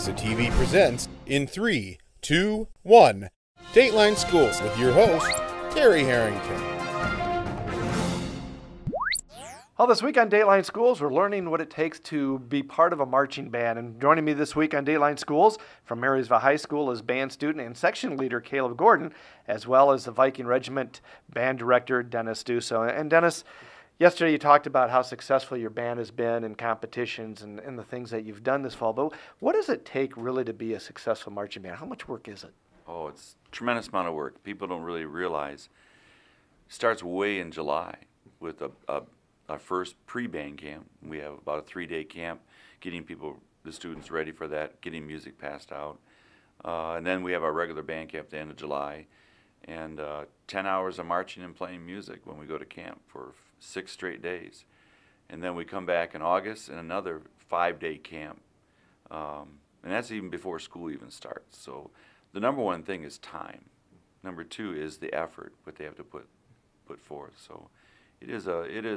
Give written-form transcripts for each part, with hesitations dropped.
Duso TV presents in 3, 2, 1, Dateline Schools with your host, Terry Harrington. Well, this week on Dateline Schools, we're learning what it takes to be part of a marching band. And joining me this week on Dateline Schools from Marysville High School is band student and section leader Caleb Gordon, as well as the Viking Regiment band director Dennis Duso. And Dennis, yesterday you talked about how successful your band has been in competitions and the things that you've done this fall. But what does it take really to be a successful marching band? How much work is it? Oh, it's a tremendous amount of work. People don't really realize. It starts way in July with our first pre-band camp. We have about a 3-day camp, getting the students ready for that, getting music passed out. And then we have our regular band camp at the end of July. And 10 hours of marching and playing music when we go to camp for 6 straight days. And then we come back in August and another 5-day camp. And that's even before school even starts. So the number one thing is time. Number two is the effort, what they have to put forth. So it is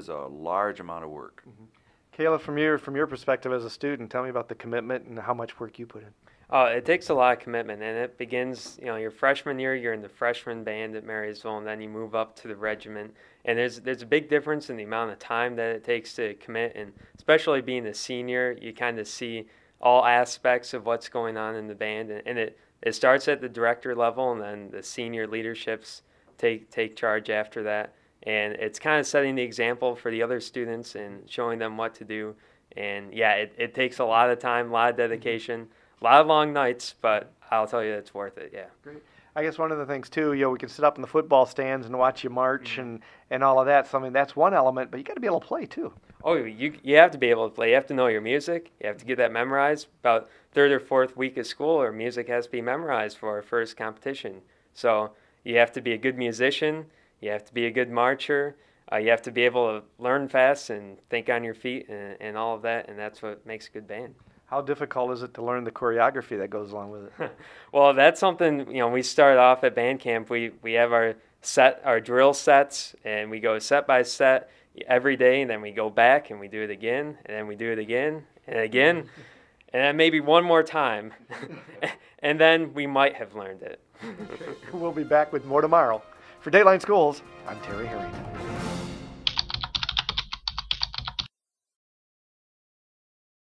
a large amount of work. Mm-hmm. Caleb, from your perspective as a student, tell me about the commitment and how much work you put in. It takes a lot of commitment, and it begins, your freshman year, you're in the freshman band at Marysville, and then you move up to the regiment. And there's a big difference in the amount of time that it takes to commit, and especially being a senior, you kind of see all aspects of what's going on in the band, and it starts at the director level, and then the senior leaderships take charge after that. And it's kind of setting the example for the other students and showing them what to do. And yeah, it takes a lot of time, a lot of dedication, a lot of long nights, but I'll tell you it's worth it, yeah. Great. I guess one of the things too, we can sit up in the football stands and watch you march and all of that. So I mean, that's one element, but you got to be able to play too. Oh, you have to be able to play. You have to know your music. You have to get that memorized. About third or fourth week of school, our music has to be memorized for our first competition. So you have to be a good musician. You have to be a good marcher. You have to be able to learn fast and think on your feet and all of that, and that's what makes a good band. How difficult is it to learn the choreography that goes along with it? Well, that's something, we start off at band camp. We have our drill sets, and we go set by set every day, and then we go back and we do it again, and then we do it again and again, and then maybe one more time, and then we might have learned it. We'll be back with more tomorrow. For Dateline Schools, I'm Terry Harrington.